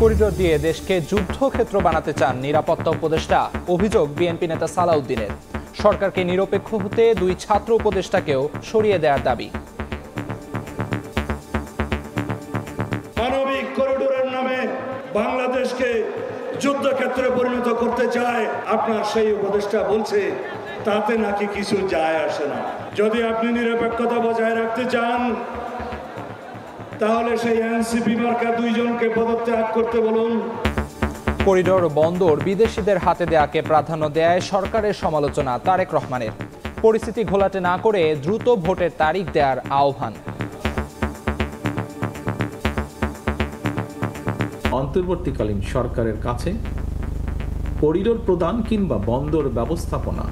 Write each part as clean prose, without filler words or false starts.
Corridor দিয়ে দেশকে যুদ্ধক্ষেত্র বানাতে চান নিরাপত্তা উপদেষ্টা, অভিযোগ বিএনপি নেতা সালাউদ্দিনের। সরকারকে নিরপেক্ষ হতে দুই ছাত্র উপদেষ্টাকেও সরিয়ে দেওয়ার দাবি। মানবিক করিডোরের নামে বাংলাদেশকে যুদ্ধক্ষেত্রে পরিণত করতে চায় আপনার সেই উপদেষ্টা বলছে তাতে নাকি কিছু যায় আসে না। যদি আপনি নিরপেক্ষতা বজায় রাখতে চান তাহলে সেই এনসিপি মার্কা দুইজনকে পদত্যাগ করতে বলুন। করিডোর বন্দর বিদেশিদের হাতে দেয়াকে প্রাধান্য দেয় সরকারের সমালোচনা তারেক রহমানের। পরিস্থিতি ঘোলাটে না করে দ্রুত ভোটের তারিখ দেওয়ার আহ্বান। অন্তর্বর্তীকালীন সরকারের কাছে করিডোর প্রদান কিংবা বন্দর ব্যবস্থাপনা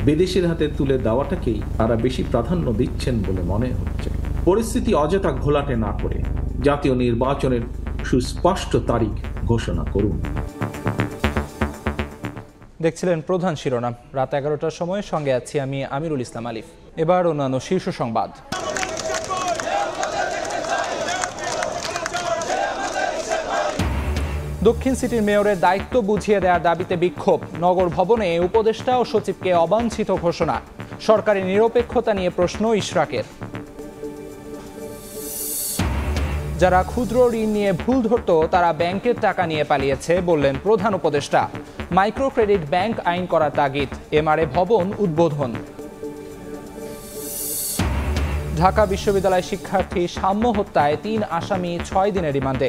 বিদেশির হাতে তুলে দেওয়াটাকেই তারা বেশি প্রাধান্য দিচ্ছেন বলে মনে হচ্ছে। পরিস্থিতি অযথা ঘোলাটে না করে জাতীয় নির্বাচনের সুস্পষ্ট তারিখ ঘোষণা করুন। দেখছিলেন প্রধান শিরোনাম। রাত 11টার সময় সঙ্গে আছি আমি আমিরুল ইসলাম আলিফ। এবার অন্যান্য শীর্ষ সংবাদ। দক্ষিণ সিটির মেয়রের দায়িত্ব বুঝিয়ে দেওয়ার দাবিতে বিক্ষোভ। নগর ভবনে উপদেষ্টা ও সচিবকে অবাঞ্ছিত ঘোষণা। সরকারি নিরপেক্ষতা নিয়ে প্রশ্ন ইশরাকের। যারা ক্ষুদ্র ঋণ নিয়ে ভুল ধরত তারা ব্যাংকের টাকা নিয়ে পালিয়েছে বললেন প্রধান উপদেষ্টা। মাইক্রো ক্রেডিট ব্যাংক আইন করার তাগিদ। এমআরএ ভবন উদ্বোধন। ঢাকা বিশ্ববিদ্যালয় শিক্ষার্থী সাম্য হত্যায় 3 আসামি 6 দিনের রিমান্ডে।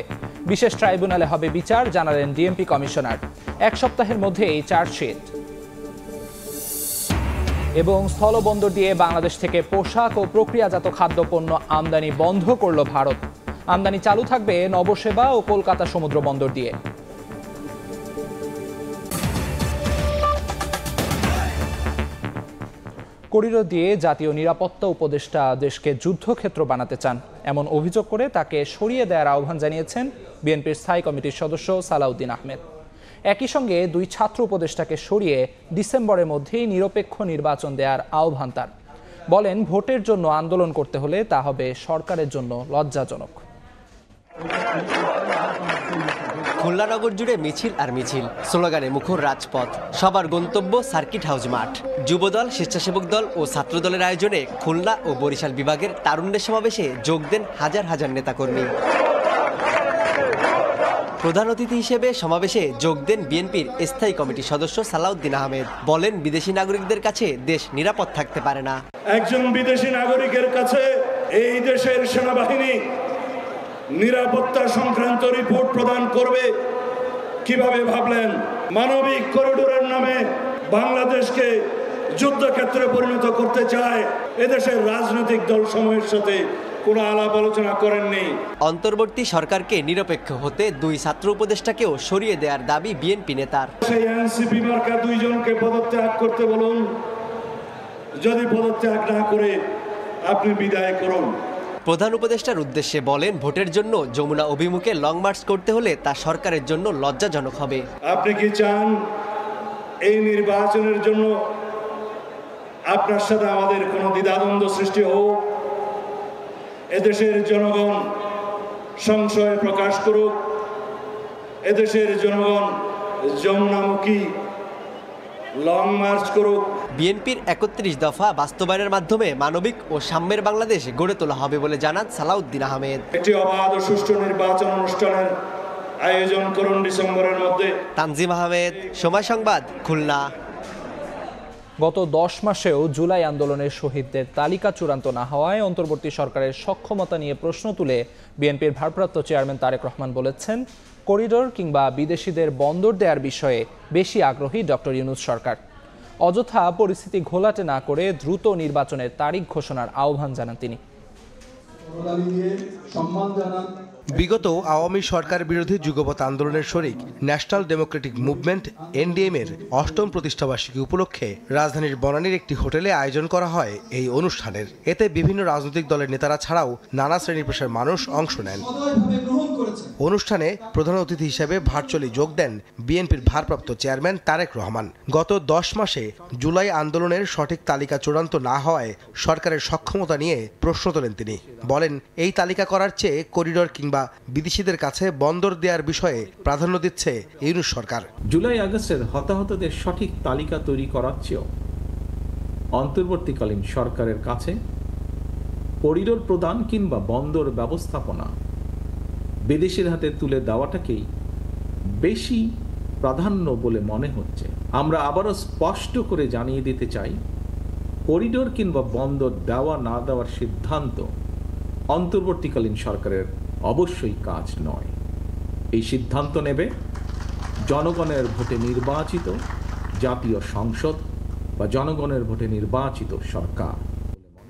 বিশেষ ট্রাইব্যুনালে হবে বিচার, জানালেন ডিএমপি কমিশনার। 1 সপ্তাহের মধ্যেই চার্জশিট। এবং স্থলবন্দর দিয়ে বাংলাদেশ থেকে পোশাক ও প্রক্রিয়াজাত খাদ্যপণ্য আমদানি বন্ধ করল ভারত। আমদানি চালু থাকবে নবসেবা ও কলকাতা সমুদ্র বন্দর দিয়ে। করিডোর দিয়ে জাতীয় নিরাপত্তা উপদেষ্টা দেশকে যুদ্ধক্ষেত্র বানাতে চান এমন অভিযোগ করে তাকে সরিয়ে দেওয়ার আহ্বান জানিয়েছেন বিএনপির স্থায়ী কমিটির সদস্য সালাউদ্দিন আহমেদ। একই সঙ্গে দুই ছাত্র উপদেষ্টাকে সরিয়ে ডিসেম্বরের মধ্যেই নিরপেক্ষ নির্বাচন দেওয়ার আহ্বান তার। বলেন, ভোটের জন্য আন্দোলন করতে হলে তা হবে সরকারের জন্য লজ্জাজনক। খুলনা নগর জুড়ে মিছিল আর মিছিল, স্লোগানে মুখর রাজপথ। সবার গন্তব্য সার্কিট হাউস মাঠ। যুবদল, স্বেচ্ছাসেবক দল ও ছাত্র দলের আয়োজনে খুলনা ও বরিশাল বিভাগের তারুণ্যের সমাবেশে যোগ দেন হাজার হাজার নেতাকর্মী। প্রধান অতিথি হিসেবে সমাবেশে যোগ দেন বিএনপির স্থায়ী কমিটির সদস্য সালাউদ্দিন আহমেদ। বলেন, বিদেশি নাগরিকদের কাছে দেশ নিরাপদ থাকতে পারে না। একজন বিদেশি নাগরিকের কাছে এই দেশের সেনাবাহিনী নিরাপত্তা সংক্রান্ত রিপোর্ট প্রদান করবে কিভাবে ভাবলেন? মানবিক করিডোরের নামে বাংলাদেশকে যুদ্ধক্ষেত্রে পরিণত করতে চায় এদেশের রাজনৈতিক দল সমূহের সাথে কোনো আলাপ আলোচনা করেননি। অন্তর্বর্তী সরকারকে নিরপেক্ষ হতে দুই ছাত্র উপদেষ্টাকেও সরিয়ে দেওয়ার দাবি বিএনপি নেতার। সেই এনসিপি মার্কা দুইজনকে পদত্যাগ করতে বলুন। যদি পদত্যাগ না করে আপনি বিদায় করুন। প্রধান উপদেষ্টার উদ্দেশ্যে বলেন, ভোটের জন্য যমুনা অভিমুখে লং মার্চ করতে হলে তা সরকারের জন্য লজ্জাজনক হবে। আপনি কি চান এই নির্বাচনের জন্য আপনার সাথে আমাদের কোনো দ্বিধাদ্বন্দ্ব সৃষ্টি হোক? এদেশের জনগণ সংশয় প্রকাশ করুক, এদেশের জনগণ যমুনামুখী লং মার্চ করুক। বিএনপির 31 দফা বাস্তবায়নের মাধ্যমে মানবিক ও সাম্যের বাংলাদেশ গড়ে তোলা হবে বলে জানান সালাউদ্দিন আহমেদ। একটি অবাধ ও সুষ্ঠু নির্বাচন অনুষ্ঠানের আয়োজন করুন ডিসেম্বরের মধ্যে। তানজিম আহমেদ, সময় সংবাদ, খুলনা। গত 10 মাসেও জুলাই আন্দোলনের শহীদদের তালিকা চূড়ান্ত না হওয়ায় অন্তর্বর্তী সরকারের সক্ষমতা নিয়ে প্রশ্ন তুলে বিএনপির ভারপ্রাপ্ত চেয়ারম্যান তারেক রহমান বলেছেন, করিডোর কিংবা বিদেশিদের বন্দর দেওয়ার বিষয়ে বেশি আগ্রহী ডক্টর ইউনূস সরকার। অযথা পরিস্থিতি ঘোলাটে না করে দ্রুত নির্বাচনের তারিখ ঘোষণার আহ্বান জানান তিনি। বিগত আওয়ামী সরকার বিরোধী যুগপৎ আন্দোলনের শরিক ন্যাশনাল ডেমোক্রেটিক মুভমেন্ট এনডিএম-এর 8ম প্রতিষ্ঠাবার্ষিকী উপলক্ষে রাজধানীর বনানীর একটি হোটেলে আয়োজন করা হয় এই অনুষ্ঠানের। এতে বিভিন্ন রাজনৈতিক দলের নেতারা ছাড়াও নানা শ্রেণী পেশার মানুষ অংশ নেন। অনুষ্ঠানে প্রধান অতিথি হিসেবে ভার্চুয়ালি যোগ দেন বিএনপির ভারপ্রাপ্ত চেয়ারম্যান তারেক রহমান। গত 10 মাসে জুলাই আন্দোলনের সঠিক তালিকা চূড়ান্ত না হওয়ায় সরকারের সক্ষমতা নিয়ে প্রশ্ন তোলেন তিনি। বলেন, এই তালিকা করার চেয়ে করিডোর কিংবা বিদেশিদের কাছে বন্দর দেওয়ার বিষয়ে প্রাধান্য দিচ্ছে ইউনূস সরকার। জুলাই আগস্টের হতাহতদের সঠিক তালিকা তৈরি করার চেয়েও অন্তর্বর্তীকালীন সরকারের কাছে করিডোর প্রদান কিংবা বন্দর ব্যবস্থাপনা বিদেশের হাতে তুলে দেওয়াটাকেই বেশি প্রাধান্য বলে মনে হচ্ছে। আমরা আবারও স্পষ্ট করে জানিয়ে দিতে চাই, করিডোর কিংবা বন্দর দেওয়া না দেওয়ার সিদ্ধান্ত অন্তর্বর্তীকালীন সরকারের অবশ্যই কাজ নয়। এই সিদ্ধান্ত নেবে জনগণের ভোটে নির্বাচিত জাতীয় সংসদ বা জনগণের ভোটে নির্বাচিত সরকার।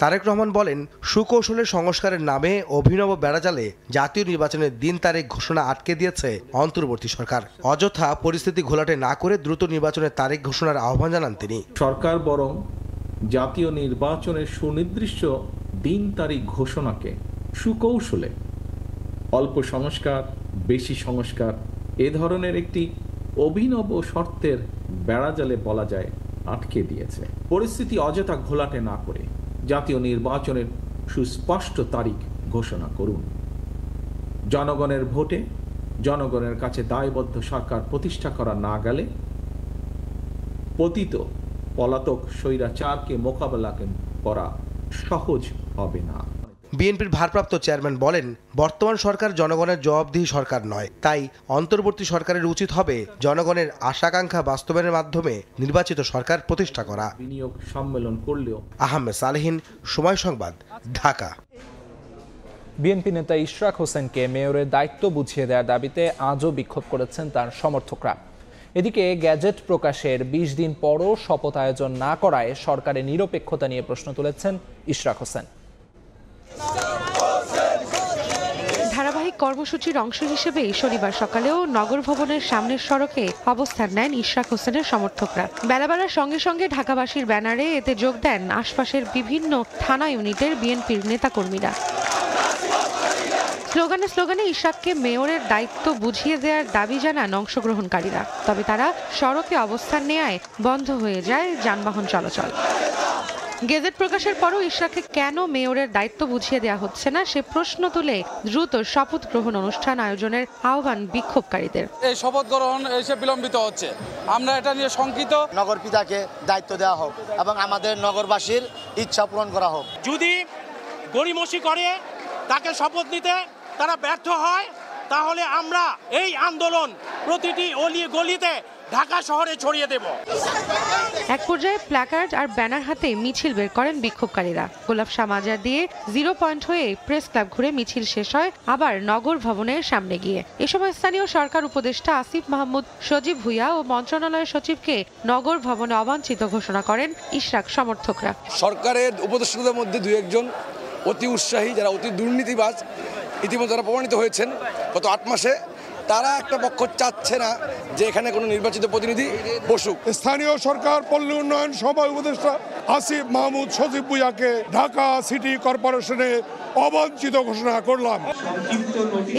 তারেক রহমান বলেন, সুকৌশলে সংস্কারের নামে অভিনব বেড়াজালে জাতীয় নির্বাচনের দিন তারিখ ঘোষণা আটকে দিয়েছে অন্তর্বর্তী সরকার। অযথা পরিস্থিতি ঘোলাটে না করে দ্রুত নির্বাচনের তারিখ ঘোষণার আহ্বান জানান তিনি। সরকার বরং জাতীয় নির্বাচনের সুনির্দিষ্ট দিন তারিখ ঘোষণাকে সুকৌশলে অল্প সংস্কার, বেশি সংস্কার এ ধরনের একটি অভিনব শর্তের বেড়াজালে বলা যায় আটকে দিয়েছে। পরিস্থিতি অযথা ঘোলাটে না করে জাতীয় নির্বাচনের সুস্পষ্ট তারিখ ঘোষণা করুন। জনগণের ভোটে জনগণের কাছে দায়বদ্ধ সরকার প্রতিষ্ঠা করা না গেলে পতিত পলাতক স্বৈরাচারকে মোকাবেলা করা সহজ হবে না। বিএনপির ভারপ্রাপ্ত চেয়ারম্যান বলেন, বর্তমান সরকার জনগণের জবাবদিহি সরকার নয়, তাই অন্তর্বর্তী সরকারের উচিত হবে জনগণের আশাকাঙ্ক্ষা বাস্তবায়নের মাধ্যমে নির্বাচিত সরকার প্রতিষ্ঠা করা। বিনিয়োগ সম্মেলন করলেও। আহমেদ সালেহীন, সময় সংবাদ, ঢাকা। বিএনপি নেতা ইশরাক হোসেনকে মেয়রের দায়িত্ব বুঝিয়ে দেওয়ার দাবিতে আজও বিক্ষোভ করেছেন তার সমর্থকরা। এদিকে গ্যাজেট প্রকাশের 20 দিন পরও শপথ আয়োজন না করায় সরকারের নিরপেক্ষতা নিয়ে প্রশ্ন তুলেছেন ইশরাক হোসেন। ধারাবাহিক কর্মসূচির অংশ হিসেবে শনিবার সকালেও নগর ভবনের সামনের সড়কে অবস্থান নেন ইশরাক হোসেনের সমর্থকরা। বেলা বাড়ার সঙ্গে সঙ্গে ঢাকাবাসীর ব্যানারে এতে যোগ দেন আশপাশের বিভিন্ন থানা ইউনিটের বিএনপির নেতাকর্মীরা। স্লোগানে স্লোগানে ইশরাককে মেয়রের দায়িত্ব বুঝিয়ে দেওয়ার দাবি জানান অংশগ্রহণকারীরা। তবে তারা সড়কে অবস্থান নেওয়ায় বন্ধ হয়ে যায় যানবাহন চলাচল। গেজেট প্রকাশের পরও ইশরাককে কেন মেয়রের দায়িত্ব বুঝিয়ে দেওয়া হচ্ছে না সে প্রশ্ন তুলে দ্রুত শপথ গ্রহণ অনুষ্ঠান আয়োজনের আহ্বান বিক্ষোভকারীদের। এই শপথ গ্রহণ এসে বিলম্বিত হচ্ছে, আমরা এটা নিয়ে শঙ্কিত। নগর পিতাকে দায়িত্ব দেওয়া হোক এবং আমাদের নগরবাসীর ইচ্ছা পূরণ করা হোক। যদি গড়িমসি করে তাকে শপথ নিতে তারা ব্যর্থ হয়, তাহলে আমরা এই আন্দোলন প্রতিটি অলি গলিতে ঢাকা শহরে ছড়িয়ে দেব। এক পর্যায়ে প্ল্যাকার্ড আর ব্যানার হাতে মিছিল বের করেন বিক্ষোভকারীরা। গোলাপ শাহ মাজার দিয়ে 0 পয়েন্ট হয়ে প্রেস ক্লাব ঘুরে মিছিল শেষ হয় আবার নগর ভবনের সামনে গিয়ে। এ সময় স্থানীয় সরকার উপদেষ্টা আসিফ মাহমুদ, সজীব ভুইয়া ও মন্ত্রণালয়ের সচিবকে নগর ভবনে অবাঞ্ছিত ঘোষণা করেন ইশরাক সমর্থকরা। সরকারের উপদেষ্টাদের মধ্যে 2-1 অতি উৎসাহী, যারা অতি দুর্নীতিবাজ ইতিমধ্যে তারা প্রমাণিত হয়েছেন গত 8 মাসে। তারা একটা পক্ষ চাচ্ছে না যে এখানে কোনো নির্বাচিত প্রতিনিধি বসুক। স্থানীয় সরকার পল্লী উন্নয়ন সভা উপদেষ্টা আসিফ মাহমুদ, সজীব ভুইয়াকে ঢাকা সিটি কর্পোরেশনে অবাঞ্ছিত ঘোষণা করলাম।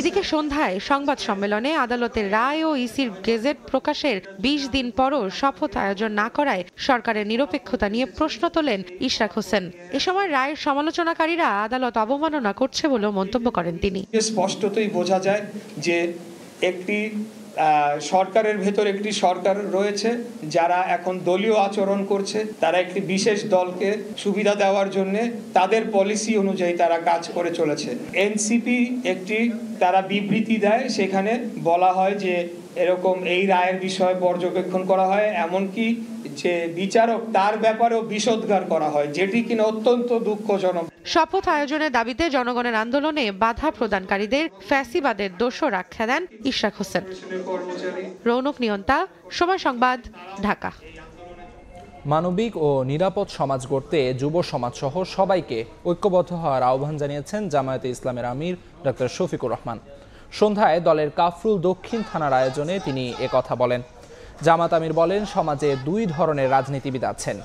এদিকে সন্ধ্যায় সংবাদ সম্মেলনে আদালতের রায় ও ইসির গেজেট প্রকাশের 20 দিন পরও শপথ আয়োজন না করায় সরকারের নিরপেক্ষতা নিয়ে প্রশ্ন তোলেন ইশরাক হোসেন। এ সময় রায়ের সমালোচনাকারীরা আদালত অবমাননা করছে বলেও মন্তব্য করেন তিনি। স্পষ্টতই বোঝা যায় যে একটি সরকারের ভেতর একটি সরকার রয়েছে যারা এখন দলীয় আচরণ করছে। তারা একটি বিশেষ দলকে সুবিধা দেওয়ার জন্য তাদের পলিসি অনুযায়ী তারা কাজ করে চলেছে। এনসিপি একটি তারা বিবৃতি দেয়, সেখানে বলা হয় যে এরকম এই রায়ের বিষয়ে পর্যবেক্ষণ করা হয়, এমনকি যে বিচারক তার ব্যাপারেও বিষোদ্গার করা হয়, যেটি কিনা অত্যন্ত দুঃখজনক। শপথ আয়োজনের দাবিতে জনগণের আন্দোলনে বাধা প্রদানকারীদের ফ্যাসিবাদের দোষর আখ্যা দেন ইশরাক হোসেন। রৌনক নিয়ন্তা, সময় সংবাদ, ঢাকা। মানবিক ও নিরাপদ সমাজ গড়তে যুব সমাজ সহ সবাইকে ঐক্যবদ্ধ হওয়ার আহ্বান জানিয়েছেন জামায়াতে ইসলামের আমির ডক্টর শফিকুর রহমান। সন্ধ্যায় দলের কাফরুল দক্ষিণ থানার আয়োজনে তিনি একথা বলেন। জামাত আমির বলেন, সমাজে 2 ধরনের রাজনীতিবিদ আছেন।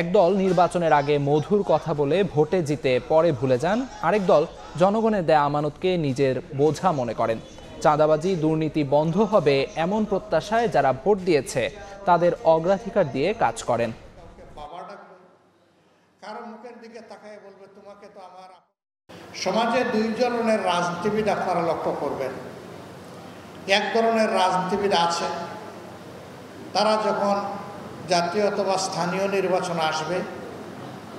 একদল নির্বাচনের আগে মধুর কথা বলে ভোটে জিতে পরে ভুলে যান, আরেক দল জনগণের দেয়া আমানতকে নিজের বোঝা মনে করেন। চাঁদাবাজি দুর্নীতি বন্ধ হবে এমন প্রত্যাশায় যারা ভোট দিয়েছে তাদের অগ্রাধিকার দিয়ে কাজ করেন। সমাজে দুই ধরনের রাজনীতিবিদ আপনারা লক্ষ্য করবেন। এক ধরনের রাজনীতিবিদ আছে, তারা যখন জাতীয় অথবা স্থানীয় নির্বাচন আসবে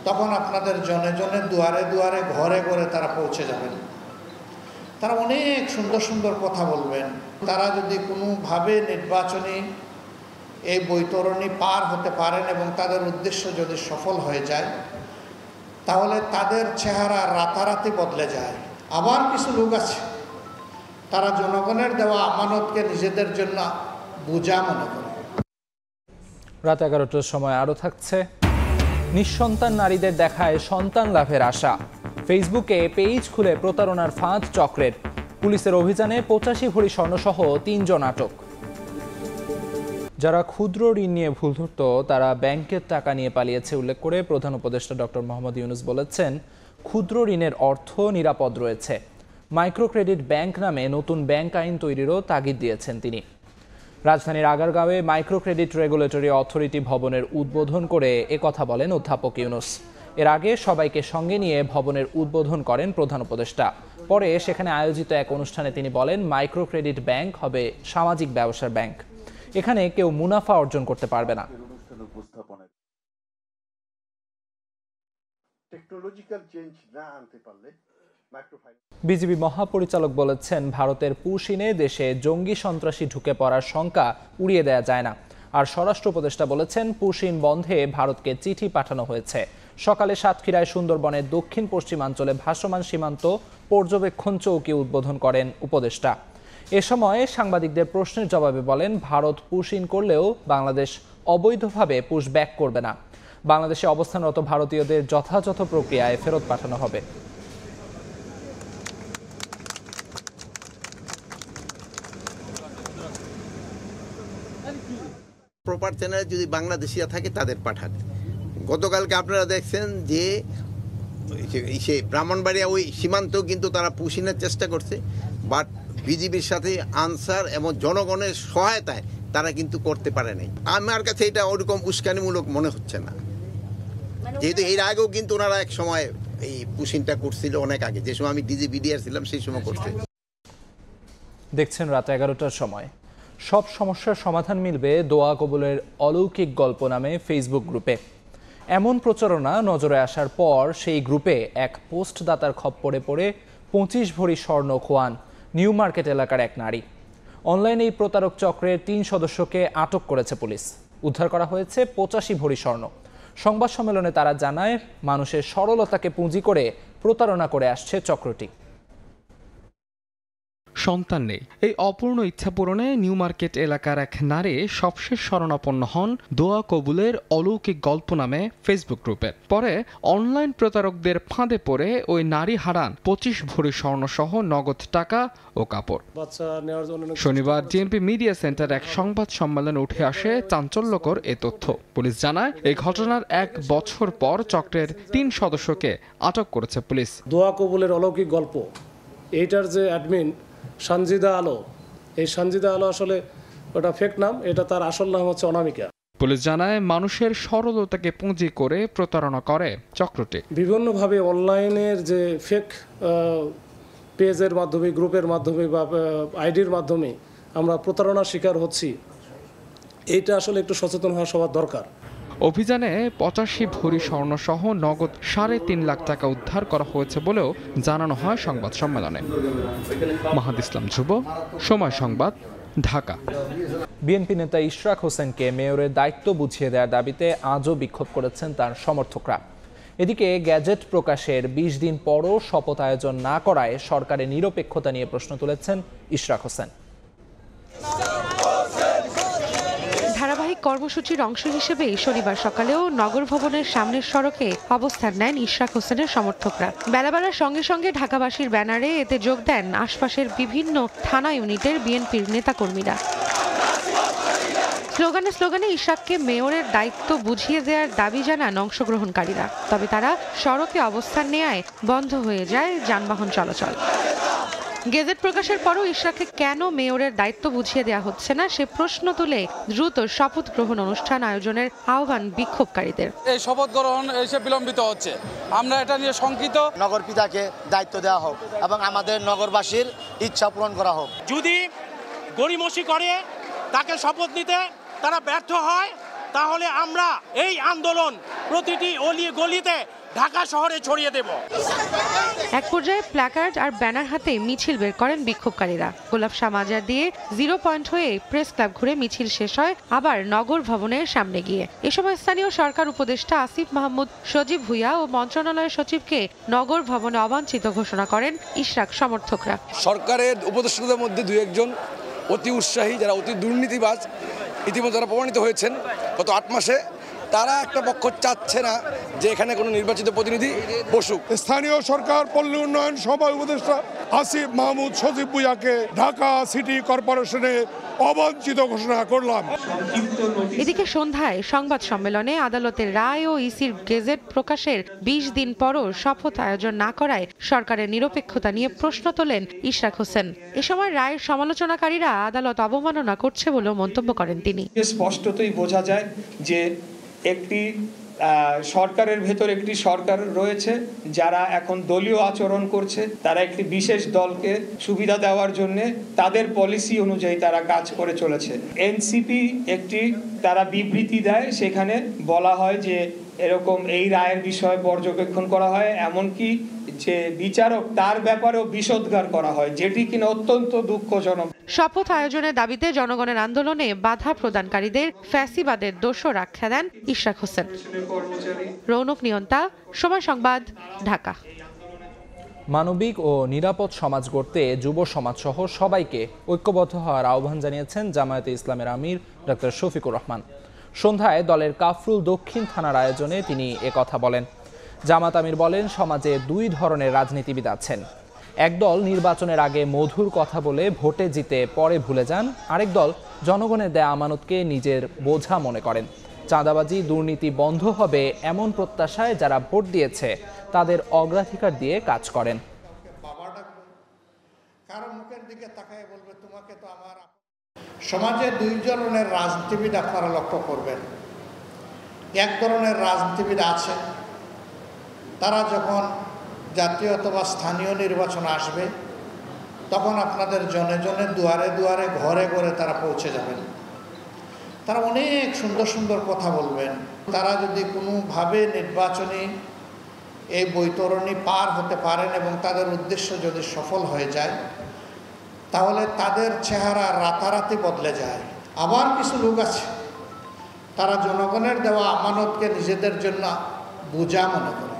তখন আপনাদের জনে জনে দুয়ারে দুয়ারে ঘরে ঘরে তারা পৌঁছে যাবেন। তারা অনেক সুন্দর সুন্দর কথা বলবেন। তারা যদি কোনোভাবে নির্বাচনী এই বৈতরণী পার হতে পারেন এবং তাদের উদ্দেশ্য যদি সফল হয়ে যায় তাহলে তাদের চেহারা রাতারাতি বদলে যায়। আবার কিছু লোক আছে, তারা জনগণের দেওয়া আমানতকে নিজেদের জন্য বোঝা মনে করে। রাত 11টার সময় আরও থাকছে। নিঃসন্তান নারীদের দেখায় সন্তান লাভের আশা। ফেসবুকে পেজ খুলে প্রতারণার ফাঁদ চক্রের। পুলিশের অভিযানে 85 ভরি স্বর্ণসহ 3 জন আটক। যারা ক্ষুদ্র ঋণ নিয়ে ভুল ধরত তারা ব্যাংকের টাকা নিয়ে পালিয়েছে উল্লেখ করে প্রধান উপদেষ্টা ডক্টর মোহাম্মদ ইউনূস বলেছেন, ক্ষুদ্র ঋণের অর্থ নিরাপদ রয়েছে। মাইক্রো ক্রেডিট ব্যাংক নামে নতুন ব্যাংক আইন তৈরিরও তাগিদ দিয়েছেন তিনি। রাজধানীর আগারগাঁওয়ে মাইক্রো ক্রেডিট রেগুলেটরি অথরিটি ভবনের উদ্বোধন করে একথা বলেন অধ্যাপক ইউনূস। এর আগে সবাইকে সঙ্গে নিয়ে ভবনের উদ্বোধন করেন প্রধান উপদেষ্টা। পরে সেখানে আয়োজিত এক অনুষ্ঠানে তিনি বলেন, মাইক্রো ক্রেডিট ব্যাংক হবে সামাজিক ব্যবসার ব্যাংক। এখানে কেউ মুনাফা অর্জন করতে পারবে না। বিজিবি মহাপরিচালক বলেছেন, ভারতের পুশিনে দেশে জঙ্গি সন্ত্রাসী ঢুকে পড়ার শঙ্কা উড়িয়ে দেওয়া যায় না। আর স্বরাষ্ট্র উপদেষ্টা বলেছেন, পুশিন বন্ধে ভারতকে চিঠি পাঠানো হয়েছে। সকালে সাতক্ষীরায় সুন্দরবনের দক্ষিণ পশ্চিমাঞ্চলে ভাসমান সীমান্ত পর্যবেক্ষণ চৌকি উদ্বোধন করেন উপদেষ্টা। এ সময় সাংবাদিকদের প্রশ্নের জবাবে বলেন, ভারত পুশ ইন করলেও বাংলাদেশ অবৈধভাবে পুশ ব্যাক করবে না। বাংলাদেশে অবস্থানরত ভারতীয়দের যথাযথ প্রক্রিয়ায় ফেরত পাঠানো হবে। প্রপার চ্যানেলে যদি বাংলাদেশিরা থাকে তাদের পাঠাবে। গতকালকে আপনারা দেখছেন যে সে ব্রাহ্মণবাড়িয়া ওই সীমান্ত কিন্তু তারা পুশিনের চেষ্টা করছে, বাট বিজিবির সাথে আনসার এবং জনগণের সহায়তায় তারা কিন্তু করতে পারে নাই। আমার কাছে এটা ওরকম উস্কানিমূলক মনে হচ্ছে না, যেহেতু এর আগেও কিন্তু ওনারা এক সময় এই পুশিনটা করছিল অনেক আগে, যে সময় আমি ডিজিবিডিআর ছিলাম সেই সময় করছে। দেখছেন রাত 11টার সময়। সব সমস্যার সমাধান মিলবে দোয়া কবুলের অলৌকিক গল্প নামে ফেসবুক গ্রুপে। এমন প্রচারণা নজরে আসার পর সেই গ্রুপে এক পোস্টদাতার খপ্পরে পড়ে 25 ভরি স্বর্ণ খোয়ান নিউ মার্কেট এলাকার এক নারী। অনলাইনে এই প্রতারক চক্রের 3 সদস্যকে আটক করেছে পুলিশ। উদ্ধার করা হয়েছে 85 ভরি স্বর্ণ। সংবাদ সম্মেলনে তারা জানায়, মানুষের সরলতাকে পুঁজি করে প্রতারণা করে আসছে চক্রটি। সন্তান নেই, এই অপূর্ণ ইচ্ছা পূরণে নিউ মার্কেট এলাকার এক নারী সবশেষ শরণাপন্ন হন দোয়া কবুলের অলৌকিক গল্প নামে ফেসবুক গ্রুপে। পরে অনলাইন প্রতারকদের ফাঁদে পড়ে ওই নারী হারান 25 ভরি স্বর্ণ সহ নগদ টাকা ও কাপড়। শনিবার ডিএমপি মিডিয়া সেন্টার এক সংবাদ সম্মেলনে উঠে আসে চাঞ্চল্যকর এ তথ্য। পুলিশ জানায়, এই ঘটনার 1 বছর পর চক্রের 3 সদস্যকে আটক করেছে পুলিশ। দোয়া কবুলের অলৌকিক গল্প, এইটার যে অ্যাডমিন সঞ্জিদা আলো, এই সঞ্জিদা আলো আসলে ওটা ফেক নাম, এটা তার আসল নাম হচ্ছে অনামিকা। পুলিশ জানায়, মানুষের সরলতাকে পুঁজি করে প্রতারণা করে চক্রটি। বিভিন্নভাবে অনলাইনের যে ফেক পেজের মাধ্যমে, গ্রুপের মাধ্যমে বা আইডির মাধ্যমে আমরা প্রতারণার শিকার হচ্ছি, এইটা আসলে একটু সচেতন হওয়া সবার দরকার। অভিযানে 85 ভরি স্বর্ণ সহ নগদ 3.5 লাখ টাকা উদ্ধার করা হয়েছে বলেও জানানো হয় সংবাদ সম্মেলনে। মাহাদ ইসলাম ধ্রুব, সময় সংবাদ, ঢাকা। বিএনপি নেতা ইশরাক হোসেনকে মেয়রের দায়িত্ব বুঝিয়ে দেওয়ার দাবিতে আজও বিক্ষোভ করেছেন তার সমর্থকরা। এদিকে গ্যাজেট প্রকাশের 20 দিন পরও শপথ আয়োজন না করায় সরকারের নিরপেক্ষতা নিয়ে প্রশ্ন তুলেছেন ইশরাক হোসেন। ধারাবাহিক কর্মসূচির অংশ হিসেবে শনিবার সকালেও নগর ভবনের সামনের সড়কে অবস্থান নেন ইশরাক হোসেনের সমর্থকরা। বেলা বাড়ার সঙ্গে সঙ্গে ঢাকাবাসীর ব্যানারে এতে যোগ দেন আশপাশের বিভিন্ন থানা ইউনিটের বিএনপির নেতাকর্মীরা। স্লোগানে ইশরাককে মেয়রের দায়িত্ব বুঝিয়ে দেওয়ার দাবি জানান অংশগ্রহণকারীরা। তবে তারা সড়কে অবস্থান নেয়ায় বন্ধ হয়ে যায় যানবাহন চলাচল। গেজেট প্রকাশের পরও ইশরাককে কেন মেয়রের দায়িত্ব বুঝিয়ে দেওয়া হচ্ছে না সে প্রশ্ন তুলে দ্রুত শপথ গ্রহণ অনুষ্ঠান আয়োজনের আহ্বান বিক্ষোভকারীদের। এই শপথ গ্রহণ এসে বিলম্বিত হচ্ছে, আমরা এটা নিয়ে শঙ্কিত। নগর পিতাকে দায়িত্ব দেওয়া হোক এবং আমাদের নগরবাসীর ইচ্ছা পূরণ করা হোক। যদি গড়িমসি করে তাকে শপথ নিতে তারা ব্যর্থ হয়, তাহলে আমরা এই আন্দোলন প্রতিটি অলি গলিতে ঢাকা শহরে ছড়িয়ে দেব। এক পর্যায়ে প্ল্যাকার্ড আর ব্যানার হাতে মিছিল বের করেন বিক্ষোভকারীরা। গোলাপ শাহ মাজার দিয়ে 0 পয়েন্ট হয়ে প্রেস ক্লাব ঘুরে মিছিল শেষ হয় আবার নগর ভবনের সামনে গিয়ে। এ সময় স্থানীয় সরকার উপদেষ্টা আসিফ মাহমুদ, সজীব ভুইয়া ও মন্ত্রণালয়ের সচিবকে নগর ভবনে অবাঞ্ছিত ঘোষণা করেন ইশরাক সমর্থকরা। সরকারের উপদেষ্টাদের মধ্যে 2-1 অতি উৎসাহী, যারা অতি দুর্নীতিবাজ, ইতিমধ্যে তারা প্রমাণিত হয়েছেন। গত 8 মাসে তারা একটা পক্ষ চাচ্ছে না যে এখানে কোনো নির্বাচিত প্রতিনিধি বসুক। স্থানীয় সরকার পল্লী উন্নয়ন সভা উপদেষ্টা আসিফ মাহমুদ, সজীব ভুইয়াকে ঢাকা সিটি কর্পোরেশনে অবাঞ্ছিত ঘোষণা করলাম। এদিকে সন্ধ্যায় সংবাদ সম্মেলনে আদালতের রায় ও ইসির গেজেট প্রকাশের 20 দিন পরও শপথ আয়োজন না করায় সরকারের নিরপেক্ষতা নিয়ে প্রশ্ন তোলেন ইশরাক হোসেন। এ সময় রায়ের সমালোচনাকারীরা আদালত অবমাননা করছে বলেও মন্তব্য করেন তিনি। স্পষ্টতই বোঝা যায় যে একটি সরকারের ভেতর একটি সরকার রয়েছে যারা এখন দলীয় আচরণ করছে, তারা একটি বিশেষ দলকে সুবিধা দেওয়ার জন্য তাদের পলিসি অনুযায়ী তারা কাজ করে চলেছে। এনসিপি একটি তারা বিবৃতি দেয়, সেখানে বলা হয় যে এরকম এই রায়ের বিষয়ে পর্যবেক্ষণ করা হয়, এমনকি যে বিচারক তার ব্যাপারেও বিষোদ্গার করা হয়, যেটি কিনা অত্যন্ত দুঃখজনক। শপথ আয়োজনের দাবিতে জনগণের আন্দোলনে বাধা প্রদানকারীদের ফ্যাসিবাদের দোষর আখ্যা দেন ইশরাক হোসেন। রৌনক নিয়ন্তা, সময় সংবাদ, ঢাকা। মানবিক ও নিরাপদ সমাজ গড়তে যুব সমাজ সহ সবাইকে ঐক্যবদ্ধ হওয়ার আহ্বান জানিয়েছেন জামায়াতে ইসলামের আমির ডক্টর শফিকুর রহমান। সন্ধ্যায় দলের কাফরুল দক্ষিণ থানার আয়োজনে তিনি একথা বলেন। জামাত আমির বলেন, সমাজে 2 ধরনের রাজনীতিবিদ আছেন। একদল নির্বাচনের আগে মধুর কথা বলে ভোটে জিতে পরে ভুলে যান, আরেক দল জনগণের দেয়া আমানতকে নিজের বোঝা মনে করেন। চাঁদাবাজি, দুর্নীতি বন্ধ হবে এমন প্রত্যাশায় যারা ভোট দিয়েছে তাদের অগ্রাধিকার দিয়ে কাজ করেন। সমাজে 2 ধরনের রাজনীতিবিদ আপনারা লক্ষ্য করবেন। এক ধরনের রাজনীতিবিদ আছে, তারা যখন জাতীয় অথবা স্থানীয় নির্বাচন আসবে তখন আপনাদের জনে জনে, দুয়ারে দুয়ারে, ঘরে ঘরে তারা পৌঁছে যাবেন। তারা অনেক সুন্দর সুন্দর কথা বলবেন। তারা যদি কোনোভাবে নির্বাচনী এই বৈতরণী পার হতে পারেন এবং তাদের উদ্দেশ্য যদি সফল হয়ে যায়, তাহলে তাদের চেহারা রাতারাতি বদলে যায়। আবার কিছু লোক আছে, তারা জনগণের দেওয়া আমানতকে নিজেদের জন্য বোঝা মনে করে।